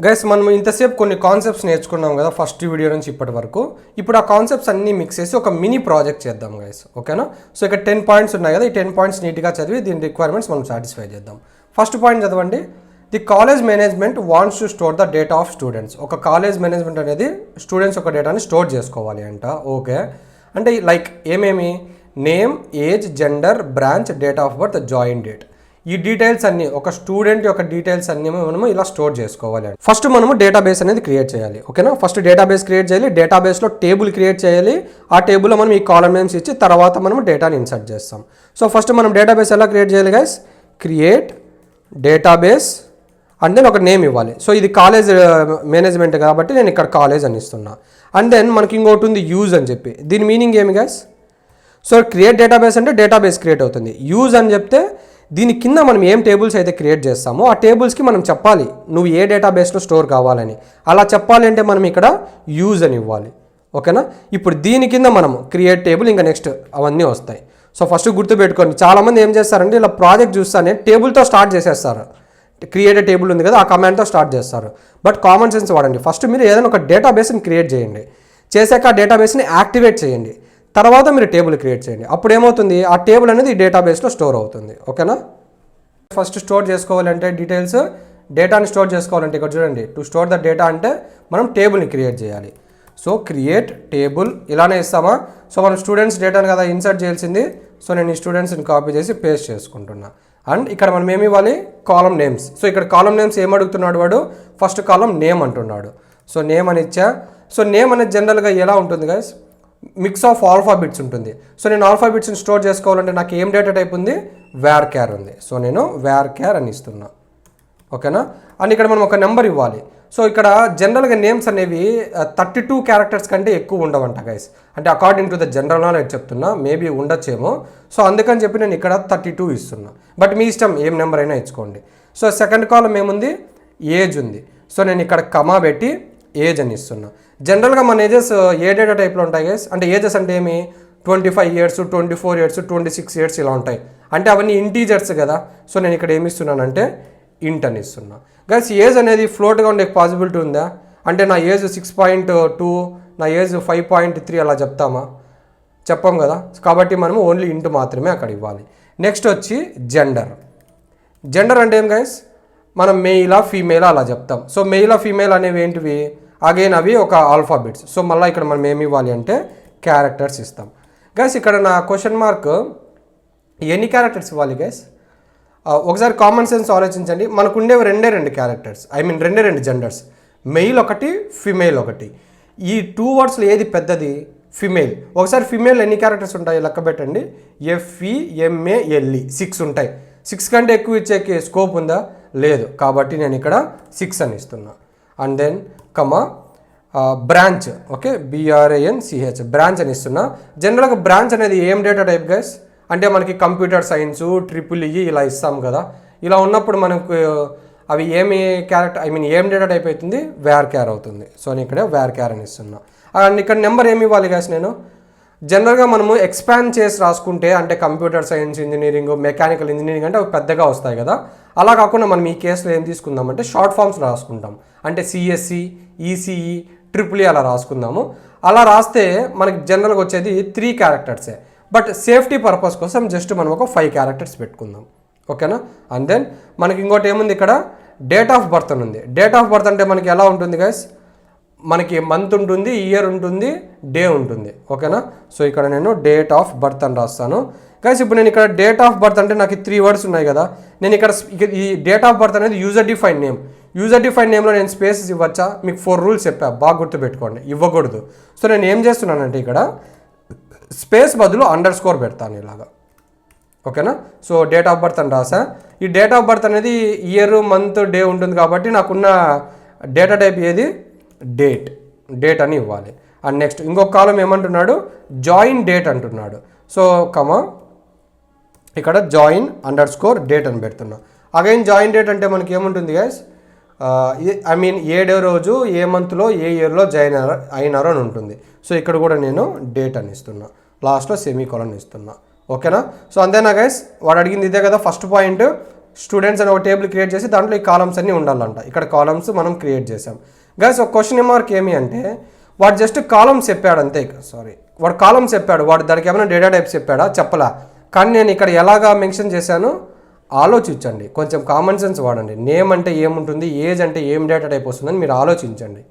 Guys మనం ఇంతసేపు కొన్ని కాన్సెప్ట్స్ నేర్చుకున్నాం కదా ఫస్ట్ వీడియో నుంచి ఇప్పటి వరకు. ఇప్పుడు ఆ కాన్సెప్ట్స్ అన్నీ మిక్స్ చేసి ఒక మినీ ప్రాజెక్ట్ చేద్దాం గైస్, ఓకేనా? సో ఇక్కడ 10 పాయింట్స్ ఉన్నాయి కదా, ఈ 10 పాయింట్స్ నీట్గా చదివి దీని రిక్వైర్మెంట్స్ మనం సాటిస్ఫై చేద్దాం. ఫస్ట్ పాయింట్ చదవండి. The college management wants to store the data of students. ఒక కాలేజ్ మేనేజ్మెంట్ అనేది స్టూడెంట్స్ ఒక డేటాని స్టోర్ చేసుకోవాలి అంట. ఓకే, అంటే లైక్ ఏమేమి? Name, age, gender, branch, date of birth, join date. ఈ డీటెయిల్స్ అన్ని ఒక స్టూడెంట్ యొక్క డీటెయిల్స్ అన్ని మనము ఇలా స్టోర్ చేసుకోవాలి. ఫస్ట్ మనము డేటాబేస్ అనేది క్రియేట్ చేయాలి, ఓకేనా? ఫస్ట్ డేటాబేస్ క్రియేట్ చేయాలి, డేటాబేస్లో టేబుల్ క్రియేట్ చేయాలి. ఆ టేబుల్లో మనం ఈ కాలమ్ నేమ్స్ ఇచ్చి తర్వాత మనం డేటాని ఇన్సర్ట్ చేస్తాం. సో ఫస్ట్ మనం డేటాబేస్ ఎలా క్రియేట్ చేయాలి guys? Create database and then ఒక నేమ్ ఇవ్వాలి. సో ఇది కాలేజ్ మేనేజ్మెంట్ కాబట్టి నేను ఇక్కడ కాలేజ్ అని ఇస్తున్నా. అండ్ దెన్ మనకి ఇంకోటి ఉంది యూజ్ అని చెప్పి. దీని మీనింగ్ ఏమి గైస్? సో క్రియేట్ డేటాబేస్ అంటే డేటాబేస్ క్రియేట్ అవుతుంది. యూజ్ అని చెప్తే దీని కింద మనం ఏం టేబుల్స్ అయితే క్రియేట్ చేస్తామో ఆ టేబుల్స్కి మనం చెప్పాలి నువ్వు ఏ డేటాబేస్లో స్టోర్ కావాలని. అలా చెప్పాలి అంటే మనం ఇక్కడ యూజ్ అని ఇవ్వాలి, ఓకేనా? ఇప్పుడు దీని కింద మనం క్రియేట్ టేబుల్, ఇంకా నెక్స్ట్ అవన్నీ వస్తాయి. సో ఫస్ట్ గుర్తుపెట్టుకోండి, చాలామంది ఏం చేస్తారంటే ఇలా ప్రాజెక్ట్ చూస్తానే టేబుల్తో స్టార్ట్ చేసేస్తారు. క్రియేట్ టేబుల్ ఉంది కదా, ఆ కమాండ్తో స్టార్ట్ చేస్తారు. బట్ కామన్ సెన్స్ వాడండి. ఫస్ట్ మీరు ఏదైనా ఒక డేటాబేస్ని క్రియేట్ చేయండి, చేశాక ఆ డేటాబేస్ని యాక్టివేట్ చేయండి, తర్వాత మీరు టేబుల్ క్రియేట్ చేయండి. అప్పుడు ఏమవుతుంది, ఆ టేబుల్ అనేది ఈ డేటాబేస్లో స్టోర్ అవుతుంది, ఓకేనా? ఫస్ట్ స్టోర్ చేసుకోవాలంటే డీటెయిల్స్, డేటాని స్టోర్ చేసుకోవాలంటే ఇక్కడ చూడండి, టు స్టోర్ ద డేటా అంటే మనం టేబుల్ని క్రియేట్ చేయాలి. సో క్రియేట్ టేబుల్ ఇలానే ఇస్తామా? సో మనం స్టూడెంట్స్ డేటాను కదా ఇన్సర్ట్ చేయాల్సింది. సో నేను ఈ స్టూడెంట్స్ని కాపీ చేసి పేస్ట్ చేసుకుంటున్నా. అండ్ ఇక్కడ మనం ఏమి ఇవ్వాలి? Column names. సో ఇక్కడ కాలమ్ నేమ్స్ ఏం అడుగుతున్నాడు వాడు? ఫస్ట్ కాలమ్ నేమ్ అంటున్నాడు. సో నేమ్ అని ఇచ్చా. సో నేమ్ అనేది జనరల్గా ఎలా ఉంటుంది గైస్? మిక్స్ ఆఫ్ ఆల్ఫాబిట్స్ ఉంటుంది. సో నేను ఆల్ఫాబిట్స్ని స్టోర్ చేసుకోవాలంటే నాకు ఏం డేటా టైప్ ఉంది? వేర్ క్యార్ ఉంది. సో నేను వేర్ క్యార్ అని ఇస్తున్నా, ఓకేనా? అండ్ ఇక్కడ మనం ఒక నెంబర్ ఇవ్వాలి. సో ఇక్కడ జనరల్గా నేమ్స్ అనేవి 32 క్యారెక్టర్స్ కంటే ఎక్కువ ఉండవంట గైస్. అంటే according to the general knowledge చెప్తున్నా, మేబీ ఉండొచ్చేమో. సో అందుకని చెప్పి నేను ఇక్కడ 32 ఇస్తున్నా. బట్ మీ ఇష్టం, ఏం నెంబర్ అయినా ఇచ్చుకోండి. సో సెకండ్ కాలం ఏముంది? ఏజ్ ఉంది. సో నేను ఇక్కడ కమా పెట్టి ఏజ్ అని ఇస్తున్నా. జనరల్గా మన ఏజెస్ ఏ డేటా టైప్లో ఉంటాయి గైస్? అంటే ఏజెస్ అంటే ఏమి? 25 years, 24 years, 26 years ఇలా ఉంటాయి. అంటే అవన్నీ ఇంటీజర్స్ కదా. సో నేను ఇక్కడ ఏమి ఇస్తున్నానంటే ఇంట్ అని ఇస్తున్నా. గైస్ ఏజ్ అనేది ఫ్లోట్గా ఉండే పాసిబిలిటీ ఉందా? అంటే నా ఏజ్ 6.2, నా ఏజ్ 5.3 అలా చెప్తామా? చెప్పాం కదా. కాబట్టి మనం ఓన్లీ ఇంట్ మాత్రమే అక్కడ ఇవ్వాలి. నెక్స్ట్ వచ్చి జెండర్. జెండర్ అంటే ఏం గైస్? మనం మెయిలా ఫీమేలా అలా చెప్తాం. సో మెయిలా ఫీమేల్ అనేవి ఏంటివి? అగైన్ అవి ఒక ఆల్ఫాబెట్స్. సో మళ్ళీ ఇక్కడ మనం ఏమి ఇవ్వాలి అంటే క్యారెక్టర్స్ ఇస్తాం. గైస్ ఇక్కడ నా క్వశ్చన్ మార్క్, ఎన్ని క్యారెక్టర్స్ ఇవ్వాలి గైస్? ఒకసారి కామన్ సెన్స్ ఆలోచించండి. మనకు ఉండేవి రెండు క్యారెక్టర్స్, ఐ మీన్ రెండు జెండర్స్, మెయిల్ ఒకటి, ఫిమేల్ ఒకటి. ఈ 2 wordsలో ఏది పెద్దది? ఫిమేల్. ఒకసారి ఫిమేల్ ఎన్ని క్యారెక్టర్స్ ఉంటాయి లెక్క పెట్టండి. FEMALE 6 ఉంటాయి. 6 కంటే ఎక్కువ ఇచ్చే స్కోప్ ఉందా? లేదు. కాబట్టి నేను ఇక్కడ 6 అని ఇస్తున్నా. And then comma branch, okay, BRANCH branch అని ఇస్తున్నా. జనరల్గా బ్రాంచ్ అనేది ఏం డేటా టైప్ గైస్? అంటే మనకి కంప్యూటర్ సైన్సు, EEE ఇలా ఇస్తాం కదా. ఇలా ఉన్నప్పుడు మనకు అవి ఏమి క్యారెక్టర్, ఐ మీన్ ఏం డేటా టైప్ అవుతుంది? వేర్ క్యార్ అవుతుంది. సో నేను ఇక్కడ వేర్ క్యార్ అని ఇస్తున్నా. అండ్ ఇక్కడ నెంబర్ ఏమి ఇవ్వాలి గైస్? నేను జనరల్గా మనము ఎక్స్పాండ్ చేసి రాసుకుంటే, అంటే computer science engineering, mechanical engineering అంటే అవి పెద్దగా వస్తాయి కదా. అలా కాకుండా మనం ఈ కేసులో ఏం తీసుకుందామంటే షార్ట్ ఫామ్స్ రాసుకుంటాం. అంటే CSE, ECE, EEE అలా రాసుకుందాము. అలా రాస్తే మనకి జనరల్గా వచ్చేది 3 క్యారెక్టర్సే. బట్ సేఫ్టీ పర్పస్ కోసం జస్ట్ మనం ఒక 5 క్యారెక్టర్స్ పెట్టుకుందాం, ఓకేనా? అండ్ దెన్ మనకి ఇంకోటి ఏముంది ఇక్కడ? డేట్ ఆఫ్ బర్త్ అని ఉంది. డేట్ ఆఫ్ బర్త్ అంటే మనకి ఎలా ఉంటుంది గైస్? మనకి మంత్ ఉంటుంది, ఇయర్ ఉంటుంది, డే ఉంటుంది, ఓకేనా? సో ఇక్కడ నేను డేట్ ఆఫ్ బర్త్ అని రాస్తాను గైస్. ఇప్పుడు నేను ఇక్కడ డేట్ ఆఫ్ బర్త్ అంటే నాకు 3 words ఉన్నాయి కదా. నేను ఇక్కడ ఈ డేట్ ఆఫ్ బర్త్ అనేది user define name. User define నేమ్లో నేను స్పేసెస్ ఇవ్వచ్చా? మీకు 4 rules చెప్పా, బాగా గుర్తుపెట్టుకోండి. ఇవ్వకూడదు. సో నేను ఏం చేస్తున్నానంటే ఇక్కడ స్పేస్ బదులు అండర్స్కోర్ పెడతాను ఇలాగా, ఓకేనా? సో డేట్ ఆఫ్ బర్త్ అని రాసా. ఈ డేట్ ఆఫ్ బర్త్ అనేది ఇయర్, మంత్, డే ఉంటుంది కాబట్టి నాకున్న డేటా టైప్ ఏది? డేట్ అని ఇవ్వాలి. అండ్ నెక్స్ట్ ఇంకొక కాలం ఏమంటున్నాడు? జాయిన్ డేట్ అంటున్నాడు. సో కమా ఇక్కడ జాయిన్ _డేట్ అని పెడుతున్నా. అగైన్ జాయిన్ డేట్ అంటే మనకి ఏముంటుంది guys? I mean A day రోజు, ఏ మంత్లో, ఏ ఇయర్లో జాయిన్ అయినారో అని ఉంటుంది. సో ఇక్కడ కూడా నేను డేట్ అని ఇస్తున్నా, లాస్ట్లో సెమీకోలన్ ఇస్తున్నా, ఓకేనా? సో అంతేనా గైస్? వాడు అడిగింది ఇదే కదా ఫస్ట్ పాయింట్. స్టూడెంట్స్ అని ఒక టేబుల్ క్రియేట్ చేసి దాంట్లో ఈ కాలమ్స్ అన్నీ ఉండాలంట. ఇక్కడ కాలమ్స్ మనం క్రియేట్ చేసాం గైస్. ఒక క్వశ్చన్ మార్క్ ఏమి అంటే వాడు జస్ట్ కాలమ్స్ చెప్పాడు అంతే. వాడు కాలమ్స్ చెప్పాడు, వాడు దానికి ఏమైనా డేటా టైప్స్ చెప్పాడా? చెప్పలా. కానీ నేను ఇక్కడ ఎలాగా మెన్షన్ చేశాను ఆలోచించండి, కొంచెం కామన్ సెన్స్ వాడండి. నేమ్ అంటే ఏముంటుంది, ఏజ్ అంటే ఏం డేటా టైప్ వస్తుందని మీరు ఆలోచించండి.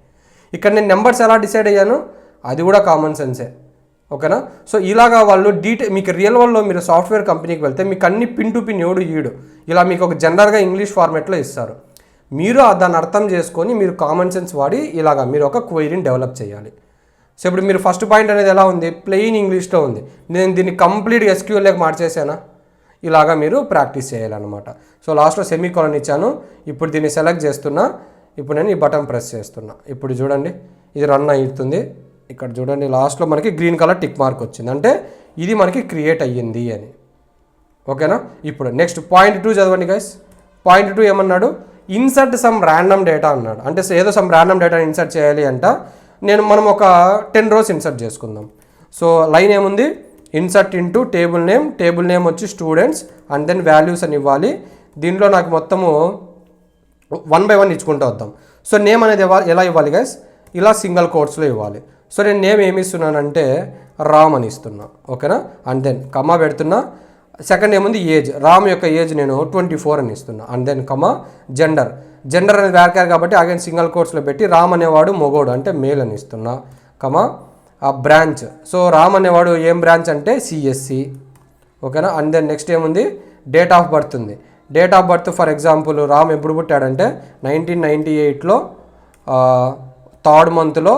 ఇక్కడ నేను నెంబర్స్ ఎలా డిసైడ్ అయ్యాను అది కూడా కామన్ సెన్సే, ఓకేనా. సో ఇలాగా వాళ్ళు మీకు రియల్ వరల్డ్లో మీరు సాఫ్ట్వేర్ కంపెనీకి వెళ్తే మీకు అన్ని పిన్ టు పిన్ ఎవడు ఈడు ఇలా మీకు ఒక జనరల్గా ఇంగ్లీష్ ఫార్మాట్లో ఇస్తారు. మీరు దాన్ని అర్థం చేసుకొని మీరు కామన్ సెన్స్ వాడి ఇలాగా మీరు ఒక క్వైరీని డెవలప్ చేయాలి. సో ఇప్పుడు మీరు ఫస్ట్ పాయింట్ అనేది ఎలా ఉంది, ప్లెయిన్ ఇంగ్లీష్లో ఉంది. నేను దీన్ని కంప్లీట్గా ఎస్క్యూఎల్లోకి మార్చేసానా, ఇలాగా మీరు ప్రాక్టీస్ చేయాలన్నమాట. సో లాస్ట్లో సెమీకోలన్ ఇచ్చాను. ఇప్పుడు దీన్ని సెలెక్ట్ చేస్తున్నా. ఇప్పుడు నేను ఈ బటన్ ప్రెస్ చేస్తున్నా. ఇప్పుడు చూడండి ఇది రన్ అవుతుంది. ఇక్కడ చూడండి లాస్ట్లో మనకి గ్రీన్ కలర్ టిక్ మార్క్ వచ్చింది, అంటే ఇది మనకి క్రియేట్ అయ్యింది అని, ఓకేనా. ఇప్పుడు నెక్స్ట్ పాయింట్ 2 చదవండి గైస్. పాయింట్ 2 ఏమన్నాడు, ఇన్సర్ట్ సమ్ ర్యాండమ్ డేటా అన్నాడు. అంటే ఏదో సమ్ ర్యాండమ్ డేటా ఇన్సర్ట్ చేయాలి అంట. మనం ఒక 10 rows ఇన్సర్ట్ చేసుకుందాం. సో లైన్ ఏముంది, ఇన్సర్ట్ ఇంటూ టేబుల్ నేమ్ వచ్చి స్టూడెంట్స్ అండ్ దెన్ వాల్యూస్ అని ఇవ్వాలి. దీంట్లో నాకు మొత్తము 1 by 1 ఇచ్చుకుంటూ వద్దాం. సో నేమ్ అనేది ఎలా ఇవ్వాలి గైస్, ఇలా సింగిల్ కోట్స్లో ఇవ్వాలి. సో నేను నేమ్ ఏమి ఇస్తున్నానంటే రామ్ అని ఇస్తున్నా, ఓకేనా. అండ్ దెన్ కమా పెడుతున్నా. సెకండ్ ఏముంది ఏజ్, రామ్ యొక్క ఏజ్ నేను 24 అని ఇస్తున్నా. అండ్ దెన్ కమా జెండర్ అనేది వేర్కార్ కాబట్టి అగైన్ సింగిల్ కోట్స్లో పెట్టి రామ్ అనేవాడు మొగోడు అంటే మేల్ అని ఇస్తున్నా. కమా బ్రాంచ్, సో రామ్ అనేవాడు ఏం బ్రాంచ్ అంటే సిఎస్సి, ఓకేనా. అండ్ దెన్ నెక్స్ట్ ఏముంది డేట్ ఆఫ్ బర్త్ ఉంది. Date of birth for example Ram ఎప్పుడు పుట్టాడంటే 1998లో 3rd monthలో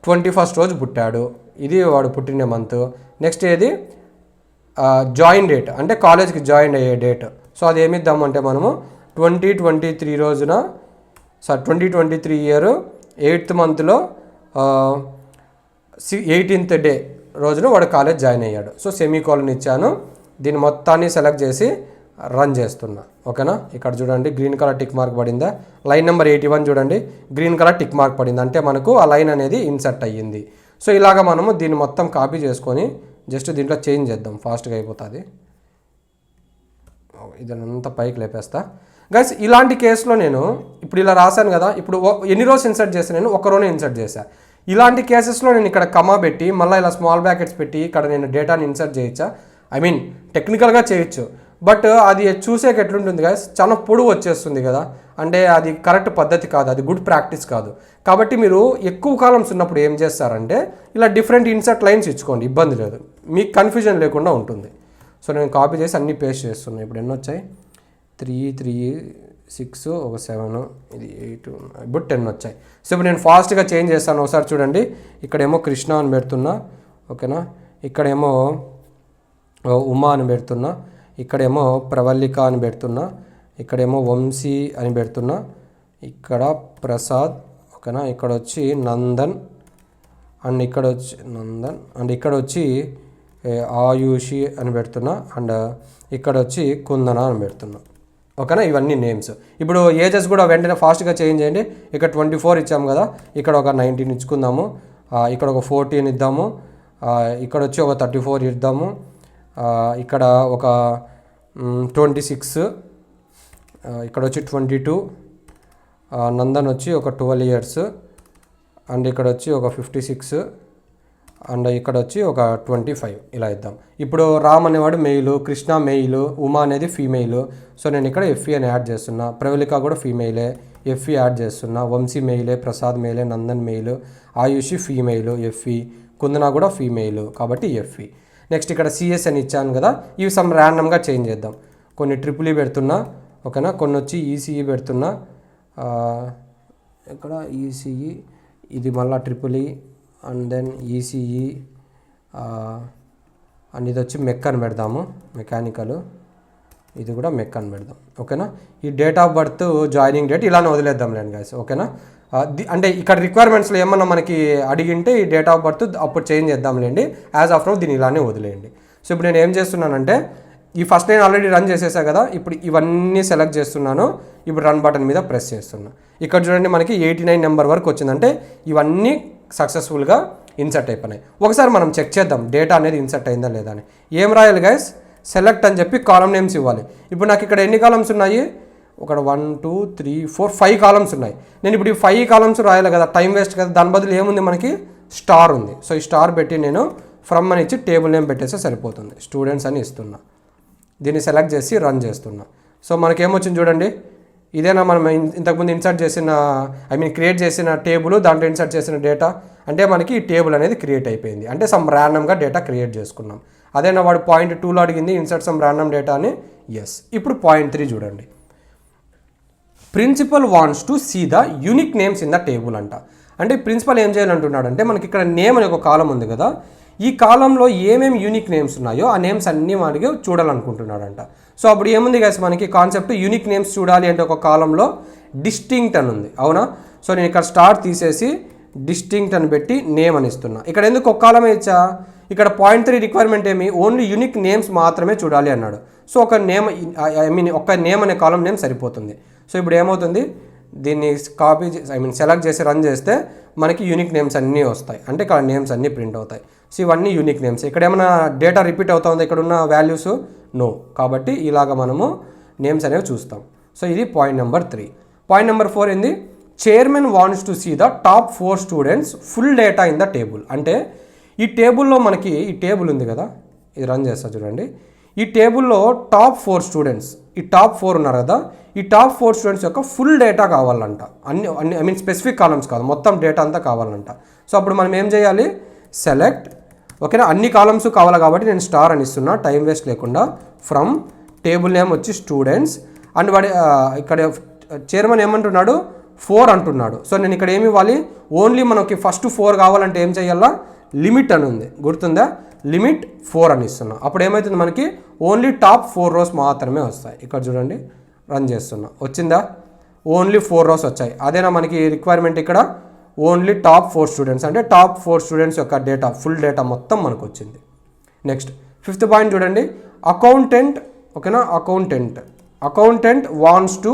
21st రోజు పుట్టాడు, ఇది వాడు పుట్టిన మంత్. నెక్స్ట్ ఏది జాయిన్ డేట్ అంటే కాలేజ్కి జాయిన్ అయ్యే డేట్. సో అది ఏమిద్దామంటే మనము 2023 రోజున 2023 year 8th monthలో 18th day రోజున వాడు కాలేజ్ జాయిన్ అయ్యాడు. సో సెమీకోలన్ ఇచ్చాను. దీన్ని మొత్తాన్ని సెలెక్ట్ చేసి రన్ చేస్తున్నా, ఓకేనా. ఇక్కడ చూడండి గ్రీన్ కలర్ టిక్ మార్క్ పడిందా. లైన్ నెంబర్ 81 చూడండి గ్రీన్ కలర్ టిక్ మార్క్ పడింది, అంటే మనకు ఆ లైన్ అనేది ఇన్సర్ట్ అయ్యింది. సో ఇలాగ మనము దీన్ని మొత్తం కాపీ చేసుకొని జస్ట్ దీంట్లో చేంజ్ చేద్దాం, ఫాస్ట్గా అయిపోతుంది. ఇదంతా పైకి లేపేస్తా గైస్. ఇలాంటి కేసులో నేను ఇప్పుడు ఇలా రాశాను కదా, ఇప్పుడు ఎన్ని రోజు ఇన్సర్ట్ చేశాను నేను, ఒక రోజు ఇన్సర్ట్ చేశాను. ఇలాంటి కేసెస్లో నేను ఇక్కడ కమా పెట్టి మళ్ళీ ఇలా స్మాల్ బ్రాకెట్స్ పెట్టి ఇక్కడ నేను డేటాని ఇన్సర్ట్ చేయొచ్చా, టెక్నికల్గా చేయొచ్చు. బట్ అది చూసేకి ఎట్లుంటుంది గైస్, చాలా పొడుగు వచ్చేస్తుంది కదా, అంటే అది కరెక్ట్ పద్ధతి కాదు, అది గుడ్ ప్రాక్టీస్ కాదు. కాబట్టి మీరు ఎక్కువ కాలమ్స్ ఉన్నప్పుడు ఏం చేస్తారంటే ఇలా డిఫరెంట్ ఇన్సర్ట్ లైన్స్ ఇచ్చుకోండి, ఇబ్బంది లేదు, మీకు కన్ఫ్యూజన్ లేకుండా ఉంటుంది. సో నేను కాపీ చేసి అన్నీ పేస్ట్ చేస్తున్నాను. ఇప్పుడు ఎన్ని వచ్చాయి, 3 3 6 ఒక 7 ఇది 8 ఇప్పుడు 10 వచ్చాయి. సో ఇప్పుడు నేను ఫాస్ట్గా చేంజ్ చేస్తాను, ఒకసారి చూడండి. ఇక్కడేమో కృష్ణ అని పెడుతున్నా, ఓకేనా. ఇక్కడేమో ఉమా అని పెడుతున్నా, ఇక్కడేమో ప్రవల్లిక అని పెడుతున్నా, ఇక్కడేమో వంశీ అని పెడుతున్నా, ఇక్కడ ప్రసాద్, ఓకేనా. ఇక్కడ వచ్చి నందన్ అండ్ ఇక్కడ వచ్చి నందన్ అండ్ ఇక్కడ వచ్చి ఆయుషి అని పెడుతున్నా, అండ్ ఇక్కడ వచ్చి కుందన అని పెడుతున్నా, ఓకేనా. ఇవన్నీ నేమ్స్. ఇప్పుడు ఏజెస్ కూడా వెంటనే ఫాస్ట్గా చేంజ్ చేయండి. ఇక్కడ 24 ఇచ్చాము కదా, ఇక్కడ ఒక 19 ఇచ్చుకుందాము, ఇక్కడ ఒక 14 ఇద్దాము, ఇక్కడ వచ్చి ఒక 34 ఇద్దాము, ఇక్కడ ఒక 26, ఇక్కడ వచ్చి 22, నందన్ వచ్చి ఒక 12 years, అండ్ ఇక్కడ వచ్చి ఒక 56, అండ్ ఇక్కడ వచ్చి ఒక 25 ఇలా ఇద్దాం. ఇప్పుడు రామ్ అనేవాడు మెయిల్, కృష్ణ మెయిల్, ఉమా అనేది ఫీమేల్. సో నేను ఇక్కడ ఎఫ్ఈ అని యాడ్ చేస్తున్నా, ప్రవళిక కూడా ఫీమేలే, ఎఫ్ఈ యాడ్ చేస్తున్నా, వంశీ మెయిలే, ప్రసాద్ మెయిలే, Nandan male, Ayushi female, F E, Kundana కూడా ఫీమేల్ కాబట్టి ఎఫ్ఈ. నెక్స్ట్ ఇక్కడ సిఎస్ అని ఇచ్చాను కదా, ఇవి సమ్ ర్యాండమ్గా చేంజ్ చేద్దాం. కొన్ని ట్రిపుల్ పెడుతున్నా, ఓకేనా. కొన్ని వచ్చి ఈసీఈ పెడుతున్నా, ఇక్కడ ఈసీఈ, ఇది మళ్ళీ triple E, and then ECE, and ఇది వచ్చి మెక్ అని పెడదాము, మెకానికల్, ఇది కూడా మెక్ అని పెడదాం, ఓకేనా. ఈ date of birth, joining date ఇలానే వదిలేద్దాం లేండి గైస్, ఓకేనా. అంటే ఇక్కడ రిక్వైర్మెంట్స్లో ఏమన్నా మనకి అడిగింటే ఈ డేట్ ఆఫ్ బర్త్ అప్పుడు చేంజ్ చేద్దాంలేండి. యాజ్ ఆఫ్ నౌ దీన్ని ఇలానే వదిలేయండి. సో ఇప్పుడు నేను ఏం చేస్తున్నానంటే ఈ ఫస్ట్ నేను ఆల్రెడీ రన్ చేసేసా కదా, ఇప్పుడు ఇవన్నీ సెలెక్ట్ చేస్తున్నాను. ఇప్పుడు రన్ బటన్ మీద ప్రెస్ చేస్తున్నా. ఇక్కడ చూడండి మనకి 89 నెంబర్ వరకు వచ్చిందంటే ఇవన్నీ సక్సెస్ఫుల్గా ఇన్సర్ట్ అయిపోయినాయి. ఒకసారి మనం చెక్ చేద్దాం డేటా అనేది ఇన్సర్ట్ అయిందా లేదా అని. ఏం రాయాలి గైస్, సెలెక్ట్ అని చెప్పి కాలం నేమ్స్ ఇవ్వాలి. ఇప్పుడు నాకు ఇక్కడ ఎన్ని కాలమ్స్ ఉన్నాయి, ఒక 1 2 3 4 5 కాలమ్స్ ఉన్నాయి. నేను ఇప్పుడు ఈ 5 కాలమ్స్ రాయాలి కదా, టైం వేస్ట్ కదా. దాని బదులు ఏముంది మనకి, స్టార్ ఉంది. సో ఈ స్టార్ పెట్టి నేను ఫ్రమ్ అని ఇచ్చి టేబుల్ నేమ్ పెట్టేస్తే సరిపోతుంది. స్టూడెంట్స్ అని ఇస్తున్నా, దీన్ని సెలెక్ట్ చేసి రన్ చేస్తున్నా. సో మనకేమొచ్చింది చూడండి, ఇదేనా మనం ఇంతకుముందు ఇన్సర్ట్ చేసిన క్రియేట్ చేసిన టేబుల్, దాంట్లో ఇన్సర్ట్ చేసిన డేటా. అంటే మనకి ఈ టేబుల్ అనేది క్రియేట్ అయిపోయింది. అంటే సమ్ ర్యాండమ్గా డేటా క్రియేట్ చేసుకున్నాం. అదేనా వాడు పాయింట్ 2లో అడిగింది ఇన్సర్ట్ సమ్ ర్యాండమ్ డేటా అని. ఎస్. ఇప్పుడు పాయింట్ 3 చూడండి, principal wants to see the unique names in the table అంట. అంటే ప్రిన్సిపల్ ఏం చేయాలంటున్నాడు అంటే, మనకి ఇక్కడ నేమ్ అనే ఒక కాలం ఉంది కదా, ఈ కాలంలో ఏమేమి యూనిక్ నేమ్స్ ఉన్నాయో ఆ నేమ్స్ అన్నీ మనకి చూడాలనుకుంటున్నాడంట. సో అప్పుడు ఏముంది గైస్, మనకి కాన్సెప్ట్ యూనిక్ నేమ్స్ చూడాలి అంటే ఒక కాలంలో డిస్టింక్ట్ అని ఉంది, అవునా. సో నేను ఇక్కడ స్టార్ తీసేసి డిస్టింక్ట్ అని పెట్టి నేమ్ అని ఇస్తున్నా. ఇక్కడ ఎందుకు ఒక కాలమే ఇచ్చా, ఇక్కడ పాయింట్ 3 రిక్వైర్మెంట్ ఏమి, ఓన్లీ యూనిక్ నేమ్స్ మాత్రమే చూడాలి అన్నాడు. సో ఒక నేమ్ ఒక నేమ్ అనే కాలం నేమ్ సరిపోతుంది. సో ఇప్పుడు ఏమవుతుంది, దీన్ని కాపీ సెలెక్ట్ చేసి రన్ చేస్తే మనకి యూనిక్ నేమ్స్ అన్నీ వస్తాయి. అంటే ఇక్కడ నేమ్స్ అన్నీ ప్రింట్ అవుతాయి. సో ఇవన్నీ యూనిక్ నేమ్స్. ఇక్కడ ఏమైనా డేటా రిపీట్ అవుతుందా ఇక్కడ ఉన్న వాల్యూస్, నో. కాబట్టి ఇలాగ మనము నేమ్స్ అనేవి చూస్తాం. సో ఇది పాయింట్ నెంబర్ 3. పాయింట్ నెంబర్ 4 ఏంది, chairman wants to see the top 4 students full data in the table. అంటే ఈ టేబుల్లో మనకి ఈ టేబుల్ ఉంది కదా, ఇది రన్ చేస్తా చూడండి. ఈ టేబుల్లో టాప్ 4 స్టూడెంట్స్, ఈ టాప్ 4 ఉన్నారు కదా, ఈ టాప్ 4 స్టూడెంట్స్ యొక్క ఫుల్ డేటా కావాలంట. అన్ని స్పెసిఫిక్ కాలమ్స్ కాదు, మొత్తం డేటా అంతా కావాలంట. సో అప్పుడు మనం ఏం చేయాలి, సెలెక్ట్, ఓకేనా. అన్ని కాలమ్స్ కావాలి కాబట్టి నేను స్టార్ అని ఇస్తున్నా, టైం వేస్ట్ లేకుండా. ఫ్రమ్ టేబుల్ నేమ్ వచ్చి స్టూడెంట్స్ అండ్ వాడి ఇక్కడ చైర్మన్ ఏమంటున్నాడు, 4 అంటున్నాడు. సో నేను ఇక్కడ ఏమి ఇవ్వాలి, ఓన్లీ మనకి ఫస్ట్ 4 కావాలంటే ఏం చేయాలా, లిమిట్ అని ఉంది, గుర్తుందా, లిమిట్ 4 అని ఇస్తున్నా. అప్పుడు ఏమవుతుంది, మనకి ఓన్లీ టాప్ 4 రోస్ మాత్రమే వస్తాయి. ఇక్కడ చూడండి, రన్ చేస్తున్నా, వచ్చిందా, ఓన్లీ 4 రోస్ వచ్చాయి. అదేనా మనకి రిక్వైర్మెంట్, ఇక్కడ ఓన్లీ టాప్ 4 స్టూడెంట్స్ అంటే టాప్ 4 స్టూడెంట్స్ యొక్క డేటా, ఫుల్ డేటా మొత్తం మనకు వచ్చింది. నెక్స్ట్ 5th పాయింట్ చూడండి, అకౌంటెంట్, ఓకేనా. Accountant wants to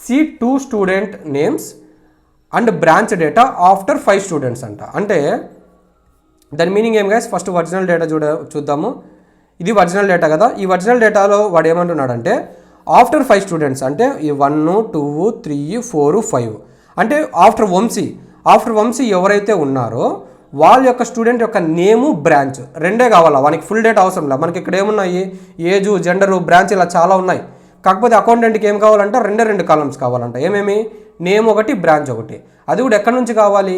see 2 student names and branch data after 5 students అంట. అంటే దాని మీనింగ్ ఏం గైస్, ఫస్ట్ ఒరిజినల్ డేటా చూద్దాము. ఇది ఒరిజినల్ డేటా కదా, ఈ ఒరిజినల్ డేటాలో వాడు ఏమంటున్నాడంటే ఆఫ్టర్ 5 స్టూడెంట్స్ అంటే ఈ 1 2 3 4 5 అంటే ఆఫ్టర్ వంశీ ఎవరైతే ఉన్నారో వాళ్ళ యొక్క స్టూడెంట్ యొక్క నేము బ్రాంచ్ రెండే కావాలా, వానికి ఫుల్ డేటా అవసరం లేదు. మనకి ఇక్కడ ఏమున్నాయి, ఏజు, జెండరు, బ్రాంచ్ ఇలా చాలా ఉన్నాయి. కాకపోతే అకౌంటెంట్కి ఏం కావాలంటే 2 కాలమ్స్ కావాలంట. ఏమేమి, నేమ్ ఒకటి, బ్రాంచ్ ఒకటి. అది కూడా ఎక్కడి నుంచి కావాలి,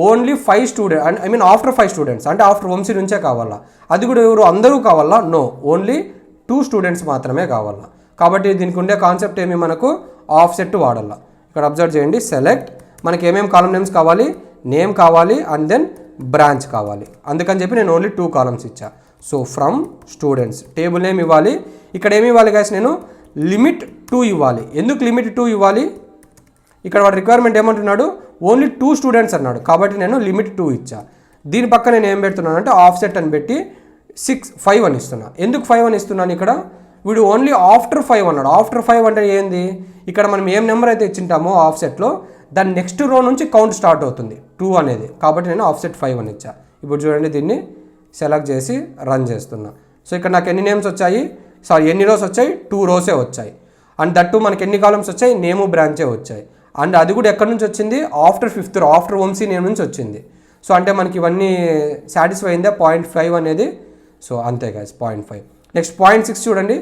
ఓన్లీ 5 స్టూడెంట్ ఆఫ్టర్ 5 స్టూడెంట్స్ అంటే ఆఫ్టర్ వంశీ నుంచే కావాలా. అది కూడా ఎవరు అందరూ కావాలా, నో, ఓన్లీ 2 స్టూడెంట్స్ మాత్రమే కావాలా. కాబట్టి దీనికి ఉండే కాన్సెప్ట్ ఏమి, మనకు ఆఫ్సెట్ వాడాలా. ఇక్కడ అబ్జర్వ్ చేయండి, సెలెక్ట్, మనకి ఏమేమి కాలం నేమ్స్ కావాలి, నేమ్ కావాలి అండ్ దెన్ బ్రాంచ్ కావాలి. అందుకని చెప్పి నేను ఓన్లీ 2 కాలమ్స్ ఇచ్చా. So from students table name ఇవ్వాలి. ఇక్కడ ఏమి ఇవ్వాలి గైస్, నేను లిమిట్ 2 ఇవ్వాలి. ఎందుకు లిమిట్ 2 ఇవ్వాలి, ఇక్కడ వాడు రిక్వైర్మెంట్ ఏమంటున్నాడు, ఓన్లీ 2 స్టూడెంట్స్ అన్నాడు. కాబట్టి నేను లిమిట్ 2 ఇచ్చా. దీని పక్క నేను ఏం పెడుతున్నాను అంటే ఆఫ్సెట్ అని పెట్టి 5 అని ఇస్తున్నా. ఎందుకు 5 అని ఇస్తున్నాను, ఇక్కడ వీడు ఓన్లీ ఆఫ్టర్ 5 అన్నాడు. ఆఫ్టర్ 5 అంటే ఏంది, ఇక్కడ మనం ఏం నెంబర్ అయితే ఇచ్చింటామో ఆఫ్సెట్లో దాని నెక్స్ట్ రో నుంచి కౌంట్ స్టార్ట్ అవుతుంది 2 అనేది. కాబట్టి నేను ఆఫ్సెట్ 5 అని ఇచ్చా. ఇప్పుడు చూడండి, దీన్ని సెలెక్ట్ చేసి రన్ చేస్తున్నా. సో ఇక్కడ నాకు ఎన్ని నేమ్స్ వచ్చాయి, ఎన్ని రోస్ వచ్చాయి, 2 రోసే వచ్చాయి. అండ్ దట్టు మనకి ఎన్ని కాలమ్స్ వచ్చాయి, నేము బ్రాంచే వచ్చాయి. అండ్ అది కూడా ఎక్కడి నుంచి వచ్చింది, ఆఫ్టర్ 5th రో, ఆఫ్టర్ వంశీ నేమ్ నుంచి వచ్చింది. సో అంటే మనకి ఇవన్నీ సాటిస్ఫై అయిందా 0.5 అనేది. సో అంతే గైస్ 0.5. నెక్స్ట్ 0.6 చూడండి,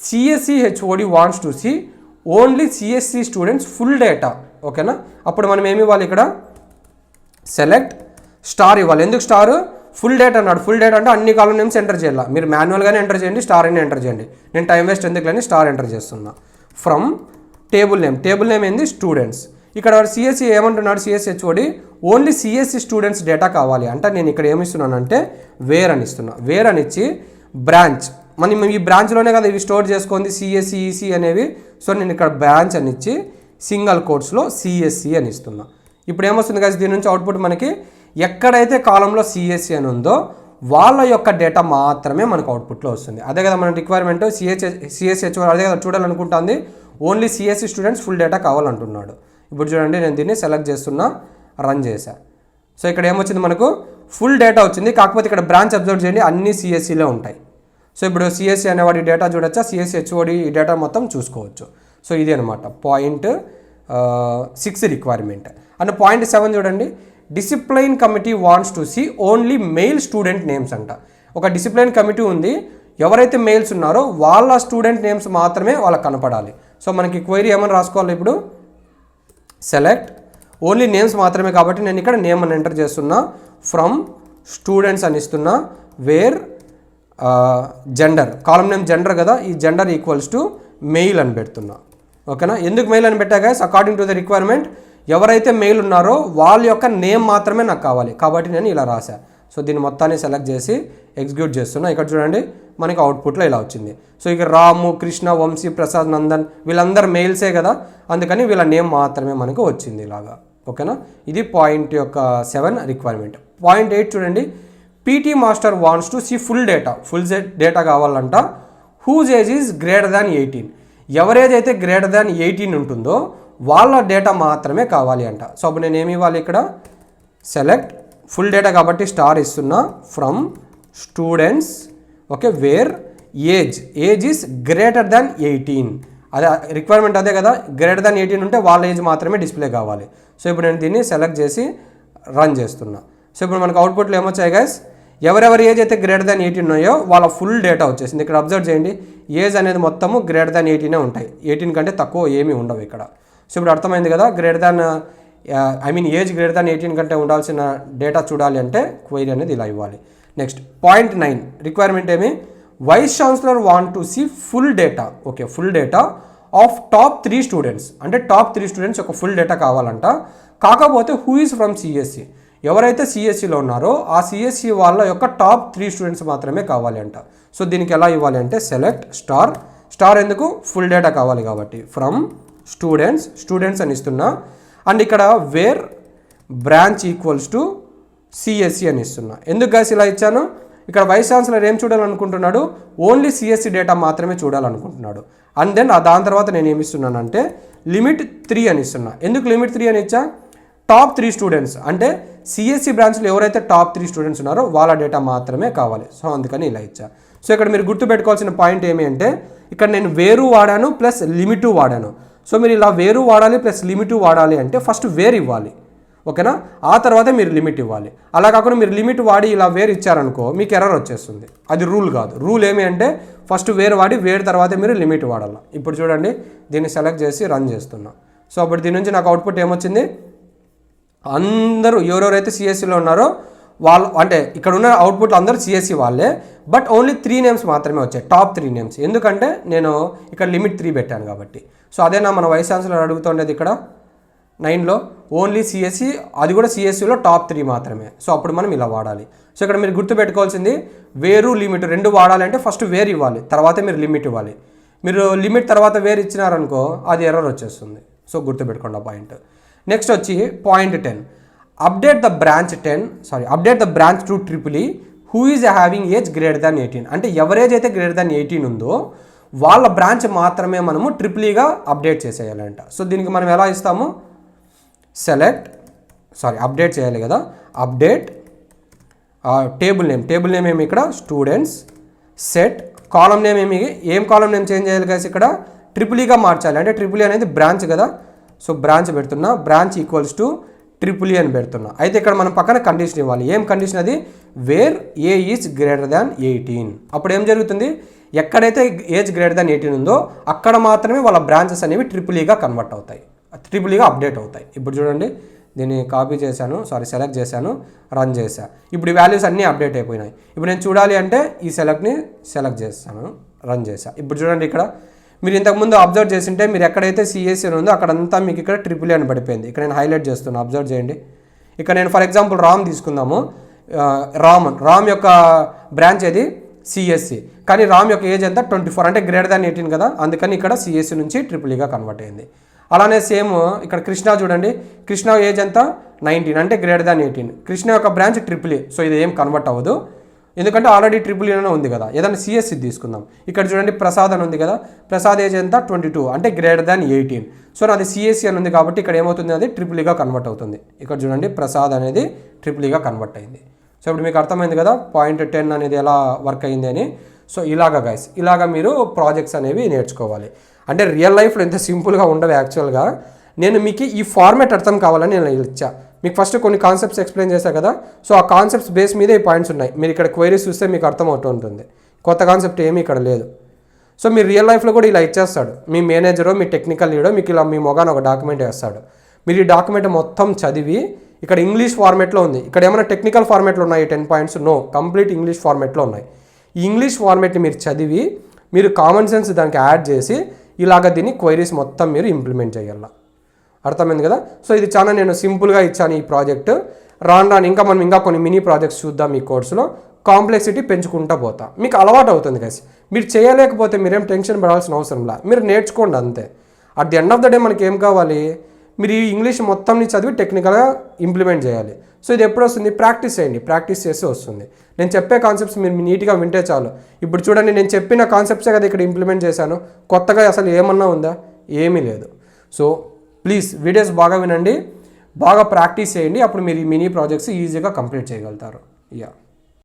CSC HOD wants to see only CSC students full data, ఓకేనా. అప్పుడు మనం ఏమి ఇవ్వాలి, ఇక్కడ సెలెక్ట్ స్టార్ ఇవ్వాలి. ఎందుకు స్టార్, ఫుల్ డేటా అన్నాడు. ఫుల్ డేటా అంటే అన్ని కాలం నేమ్స్ ఎంటర్ చేయాలి. మీరు మాన్యువల్గానే ఎంటర్ చేయండి, స్టార్ అని ఎంటర్ చేయండి. నేను టైం వేస్ట్ ఎందుకులని స్టార్ ఎంటర్ చేస్తున్నా. ఫ్రమ్ టేబుల్ నేమ్ ఏంది, స్టూడెంట్స్. ఇక్కడ సిఎస్సి ఏమంటున్నాడు, CSC HOD only CSC students data కావాలి అంటే నేను ఇక్కడ ఏమి ఇస్తున్నానంటే వేర్ అని ఇస్తున్నా. వేర్ అని ఇచ్చి బ్రాంచ్, మనం ఈ బ్రాంచ్లోనే కదా ఇవి స్టోర్ చేసుకుంది సిఎస్సి ఈసీ అనేవి. సో నేను ఇక్కడ బ్రాంచ్ అని ఇచ్చి సింగల్ కోట్స్లో సిఎస్సి అని ఇస్తున్నా. ఇప్పుడు ఏమొస్తుంది కదా, దీని నుంచి అవుట్పుట్ మనకి ఎక్కడైతే కాలంలో సిఎస్సి అని ఉందో వాళ్ళ యొక్క డేటా మాత్రమే మనకు అవుట్పుట్లో వస్తుంది. అదే కదా మన రిక్వైర్మెంట్, సిఎస్హెచ్ అదే కదా చూడాలనుకుంటుంది, only CSC students full data కావాలంటున్నాడు. ఇప్పుడు చూడండి, నేను దీన్ని సెలెక్ట్ చేస్తున్నా, రన్ చేశా. సో ఇక్కడ ఏమొచ్చింది, మనకు ఫుల్ డేటా వచ్చింది. కాకపోతే ఇక్కడ బ్రాంచ్ అబ్జర్వ్ చేయండి, అన్ని సిఎస్సిలో ఉంటాయి. సో ఇప్పుడు సిఎస్సి అనేవాడి డేటా చూడొచ్చా, సిఎస్సి హెచ్ఓడి ఈ డేటా మొత్తం చూసుకోవచ్చు. సో ఇది అనమాట పాయింట్ 6 రిక్వైర్మెంట్. అండ్ పాయింట్ 7 చూడండి, discipline committee wants to see only male student names అంట. ఒక డిసిప్లైన్ కమిటీ ఉంది, ఎవరైతే మెయిల్స్ ఉన్నారో వాళ్ళ స్టూడెంట్ నేమ్స్ మాత్రమే వాళ్ళకి కనపడాలి. సో మనకి క్వైరీ ఏమని రాసుకోవాలి ఇప్పుడు, సెలెక్ట్ ఓన్లీ నేమ్స్ మాత్రమే కాబట్టి నేను ఇక్కడ నేమ్ అని ఎంటర్ చేస్తున్నా, ఫ్రమ్ స్టూడెంట్స్ అని ఇస్తున్నా, where gender, column name gender కదా, ఈ జెండర్ ఈక్వల్స్ టు మెయిల్ అని పెడుతున్నా. ఓకేనా, ఎందుకు మెయిల్ అని పెట్టా guys, according to the requirement ఎవరైతే మెయిల్ ఉన్నారో వాళ్ళ యొక్క నేమ్ మాత్రమే నాకు కావాలి కాబట్టి నేను ఇలా రాశా. సో దీన్ని మొత్తాన్ని సెలెక్ట్ చేసి ఎగ్జిక్యూట్ చేస్తున్నా. ఇక్కడ చూడండి మనకి అవుట్పుట్లో ఇలా వచ్చింది. సో ఇక రాము, కృష్ణ, వంశీ, ప్రసాద్, నందన్ వీళ్ళందరూ మెయిల్సే కదా, అందుకని వీళ్ళ నేమ్ మాత్రమే మనకు వచ్చింది ఇలాగా. ఓకేనా, ఇది పాయింట్ యొక్క 7 రిక్వైర్మెంట్. పాయింట్ 8 చూడండి, P T master wants to see full data కావాలంట, whose age is greater than 18, average అయితే గ్రేటర్ దాన్ 18 ఉంటుందో వాళ్ళ డేటా మాత్రమే కావాలి అంట. సో అప్పుడు నేను ఏమి ఇవ్వాలి ఇక్కడ, సెలెక్ట్ ఫుల్ డేటా కాబట్టి స్టార్ ఇస్తున్నా, from students, okay, wear age is greater than 18, అదే రిక్వైర్మెంట్ అదే కదా, గ్రేటర్ దాన్ 18 ఉంటే వాళ్ళ ఏజ్ మాత్రమే డిస్ప్లే కావాలి. సో ఇప్పుడు నేను దీన్ని సెలెక్ట్ చేసి రన్ చేస్తున్నా. సో ఇప్పుడు మనకు అవుట్పుట్లో ఏమొచ్చాయి గైస్, ఎవరెవరి ఏజ్ అయితే గ్రేటర్ దాన్ 18 ఉన్నాయో వాళ్ళ ఫుల్ డేటా వచ్చేసింది. ఇక్కడ అబ్జర్వ్ చేయండి, ఏజ్ అనేది మొత్తము గ్రేటర్ దాన్ 18 ఉంటాయి, 18 కంటే తక్కువ ఏమీ ఉండవు ఇక్కడ. సో ఇప్పుడు అర్థమైంది కదా, greater than age greater than 18 కంటే ఉండాల్సిన డేటా చూడాలి అంటే క్వైరీ అనేది ఇలా ఇవ్వాలి. నెక్స్ట్ పాయింట్ 9 రిక్వైర్మెంట్ ఏమి, vice chancellor want to see full data, okay, full data of top 3 students, అంటే టాప్ 3 స్టూడెంట్స్ యొక్క ఫుల్ డేటా కావాలంట. కాకపోతే హూ ఈజ్ ఫ్రమ్ సిఎస్సి, ఎవరైతే సిఎస్సిలో ఉన్నారో ఆ సిఎస్సి వాళ్ళ యొక్క టాప్ 3 స్టూడెంట్స్ మాత్రమే కావాలి అంట. సో దీనికి ఎలా ఇవ్వాలి అంటే సెలెక్ట్ స్టార్ ఎందుకు, ఫుల్ డేటా కావాలి కాబట్టి, ఫ్రమ్ స్టూడెంట్స్ అని ఇస్తున్నా. అండ్ ఇక్కడ where branch equals to CSC అని ఇస్తున్నా. ఎందుకు గైస్ ఇలా ఇచ్చాను, ఇక్కడ వైస్ ఛాన్సలర్ ఏం చూడాలనుకుంటున్నాడు, ఓన్లీ సిఎస్సి డేటా మాత్రమే చూడాలనుకుంటున్నాడు. అండ్ దెన్ దాని తర్వాత నేను ఏమి ఇస్తున్నానంటే లిమిట్ 3 అని ఇస్తున్నా. ఎందుకు లిమిట్ 3 అని ఇచ్చా, టాప్ 3 స్టూడెంట్స్ అంటే సిఎస్సి బ్రాంచ్లో ఎవరైతే టాప్ 3 స్టూడెంట్స్ ఉన్నారో వాళ్ళ డేటా మాత్రమే కావాలి. సో అందుకని ఇలా ఇచ్చా. సో ఇక్కడ మీరు గుర్తుపెట్టుకోవాల్సిన పాయింట్ ఏమి అంటే, ఇక్కడ నేను వేరు వాడాను ప్లస్ లిమిటు వాడాను. సో మీరు ఇలా వేరు వాడాలి ప్లస్ లిమిటు వాడాలి అంటే ఫస్ట్ వేరు ఇవ్వాలి, ఓకేనా, ఆ తర్వాత మీరు లిమిట్ ఇవ్వాలి. అలా కాకుండా మీరు లిమిట్ వాడి ఇలా వేరు ఇచ్చారనుకో మీకు ఎర్రర్ వచ్చేస్తుంది, అది రూల్ కాదు. రూల్ ఏమి అంటే ఫస్ట్ వేరు వాడి వేరు తర్వాత మీరు లిమిట్ వాడాలి. ఇప్పుడు చూడండి దీన్ని సెలెక్ట్ చేసి రన్ చేస్తున్నా. సో అప్పుడు దీని నుంచి నాకు అవుట్పుట్ ఏమొచ్చింది, అందరూ ఎవరెవరైతే సిఎస్సిలో ఉన్నారో వాళ్ళు, అంటే ఇక్కడ ఉన్న అవుట్పుట్ అందరూ సిఎస్సి వాళ్ళే, బట్ ఓన్లీ 3 నేమ్స్ మాత్రమే వచ్చాయి, టాప్ 3 నేమ్స్. ఎందుకంటే నేను ఇక్కడ లిమిట్ 3 పెట్టాను కాబట్టి. సో అదేనా మన వైస్ ఛాన్సలర్ అడుగుతుండేది ఇక్కడ 9లో, ఓన్లీ సిఎస్సి, అది కూడా సిఎస్సిలో టాప్ 3 మాత్రమే. సో అప్పుడు మనం ఇలా వాడాలి. సో ఇక్కడ మీరు గుర్తుపెట్టుకోవాల్సింది వేరు లిమిట్ 2 వాడాలంటే ఫస్ట్ వేరు ఇవ్వాలి, తర్వాత మీరు లిమిట్ ఇవ్వాలి. మీరు లిమిట్ తర్వాత వేరు ఇచ్చినారనుకో అది ఎర్రర్ వచ్చేస్తుంది. సో గుర్తుపెట్టుకోండి ఆ పాయింట్. నెక్స్ట్ వచ్చి point 10, update the branch to triple who is having age greater than 18, అంటే ఎవరేజ్ అయితే గ్రేటర్ దాన్ 18 ఉందో వాళ్ళ బ్రాంచ్ మాత్రమే మనము ట్రిపుల్గా అప్డేట్ చేసేయాలంట. సో దీనికి మనం ఎలా ఇస్తాము, అప్డేట్ చేయాలి కదా, అప్డేట్ టేబుల్ నేమ్ ఏమి ఇక్కడ స్టూడెంట్స్, సెట్ కాలం నేమ్ ఏం కాలం నేమ్ చేంజ్ చేయాలి కదా, ఇక్కడ ట్రిపుల్గా మార్చాలి, అంటే ట్రిపుల్ అనేది బ్రాంచ్ కదా. సో బ్రాంచ్ పెడుతున్నా, బ్రాంచ్ ఈక్వల్స్ టు ట్రిపుల్ అని పెడుతున్నా. అయితే ఇక్కడ మనం పక్కన కండిషన్ ఇవ్వాలి. ఏం కండిషన్ అది, where A is greater than 18. అప్పుడు ఏం జరుగుతుంది, ఎక్కడైతే ఏజ్ గ్రేటర్ దాన్ 18 ఉందో అక్కడ మాత్రమే వాళ్ళ బ్రాంచెస్ అనేవి ట్రిపుల్గా కన్వర్ట్ అవుతాయి, ట్రిపుల్గా అప్డేట్ అవుతాయి. ఇప్పుడు చూడండి దీన్ని కాపీ చేశాను, సెలెక్ట్ చేశాను, రన్ చేశా. ఇప్పుడు ఈ వాల్యూస్ అన్నీ అప్డేట్ అయిపోయినాయి. ఇప్పుడు నేను చూడాలి అంటే ఈ సెలెక్ట్ చేస్తాను, రన్ చేశా. ఇప్పుడు చూడండి ఇక్కడ మీరు ఇంతకుముందు అబ్జర్వ్ చేసింటే మీరు ఎక్కడైతే సిఎస్సి ఉందో అక్కడంతా మీకు ఇక్కడ ట్రిపుల్ అని పడిపోయింది. ఇక్కడ నేను హైలైట్ చేస్తున్నాను, అబ్జర్వ్ చేయండి. ఇక్కడ నేను ఫర్ ఎగ్జాంపుల్ రామ్ తీసుకుందాము, రామ్ యొక్క బ్రాంచ్ ఏది సిఎస్సి, కానీ రామ్ యొక్క ఏజ్ ఎంత 24, అంటే గ్రేటర్ దాన్ 18 కదా, అందుకని ఇక్కడ సిఎస్సి నుంచి ట్రిపుల్గా కన్వర్ట్ అయింది. అలానే సేమ్ ఇక్కడ కృష్ణ చూడండి, కృష్ణ ఏజ్ ఎంత 19, అంటే గ్రేటర్ దాన్ 18. కృష్ణ యొక్క బ్రాంచ్ ట్రిపుల్, సో ఇది ఏం కన్వర్ట్ అవ్వదు ఎందుకంటే ఆల్రెడీ ట్రిపుల్ అనే ఉంది కదా. ఏదైనా సిఎస్సి తీసుకుందాం, ఇక్కడ చూడండి ప్రసాద్ అని ఉంది కదా, ప్రసాద్ ఏజ్ ఎంత 22, అంటే గ్రేటర్ దాన్ 18. సో నాది సిఎస్సి అని ఉంది కాబట్టి ఇక్కడ ఏమవుతుంది, అది ట్రిపుల్గా కన్వర్ట్ అవుతుంది. ఇక్కడ చూడండి ప్రసాద్ అనేది ట్రిపుల్గా కన్వర్ట్ అయింది. సో ఇప్పుడు మీకు అర్థమైంది కదా పాయింట్ 10 అనేది ఎలా వర్క్ అయింది అని. సో ఇలాగా గైస్, ఇలాగా మీరు ప్రాజెక్ట్స్ అనేవి నేర్చుకోవాలి. అంటే రియల్ లైఫ్లో ఎంత సింపుల్గా ఉండవు యాక్చువల్గా. నేను మీకు ఈ ఫార్మాట్ అర్థం కావాలని నేను ఇచ్చా. మీకు ఫస్ట్ కొన్ని కాన్సెప్ట్స్ ఎక్స్ప్లెయిన్ చేశాను కదా, సో ఆ కాన్సెప్ట్స్ బేస్ మీద ఈ పాయింట్స్ ఉన్నాయి. మీరు ఇక్కడ క్వైరీస్ చూస్తే మీకు అర్థమవుతూ ఉంటుంది. కొత్త కాన్సెప్ట్ ఏమీ ఇక్కడ లేదు. సో మీరు రియల్ లైఫ్లో కూడా ఇలా ఇచ్చేస్తాడు మీ మేనేజరో మీ టెక్నికల్ లీడో, మీకు ఇలా మీ మొగాన ఒక డాక్యుమెంట్ వేస్తాడు. మీరు ఈ డాక్యుమెంట్ మొత్తం చదివి, ఇక్కడ ఇంగ్లీష్ ఫార్మాట్లో ఉంది, ఇక్కడ ఏమైనా టెక్నికల్ ఫార్మాట్లో ఉన్నాయి 10 పాయింట్స్? నో, కంప్లీట్ ఇంగ్లీష్ ఫార్మాట్లో ఉన్నాయి. ఈ ఇంగ్లీష్ ఫార్మాట్ని మీరు చదివి, మీరు కామన్ సెన్స్ దానికి యాడ్ చేసి ఇలాగ దీన్ని క్వైరీస్ మొత్తం మీరు ఇంప్లిమెంట్ చేయాలి. అర్థమైంది కదా. సో ఇది చాలా నేను సింపుల్గా ఇచ్చాను ఈ ప్రాజెక్ట్. రాను ఇంకా మనం ఇంకా కొన్ని మినీ ప్రాజెక్ట్స్ చూద్దాం ఈ కోర్సులో. కాంప్లెక్సిటీ పెంచుకుంటూ పోతా, మీకు అలవాటు అవుతుంది గైస్. మీరు చేయలేకపోతే మీరేం టెన్షన్ పడాల్సిన అవసరం లేదు, మీరు నేర్చుకోండి అంతే. At the end of the day మనకి ఏం కావాలి, మీరు ఈ ఇంగ్లీష్ మొత్తంని చదివి టెక్నికల్గా ఇంప్లిమెంట్ చేయాలి. సో ఇది ఎప్పుడు వస్తుంది, ప్రాక్టీస్ చేయండి, ప్రాక్టీస్ చేస్తే వస్తుంది. నేను చెప్పే కాన్సెప్ట్స్ మీరు నీట్గా వింటే చాలు. ఇప్పుడు చూడండి, నేను చెప్పిన కాన్సెప్ట్సే కదా ఇక్కడ ఇంప్లిమెంట్ చేశాను. కొత్తగా అసలు ఏమన్నా ఉందా? ఏమీ లేదు. సో ప్లీజ్ వీడియోస్ బాగా వినండి, బాగా ప్రాక్టీస్ చేయండి, అప్పుడు మీరు ఈ మినీ ప్రాజెక్ట్స్ ఈజీగా కంప్లీట్ చేయగలుగుతారు. యా.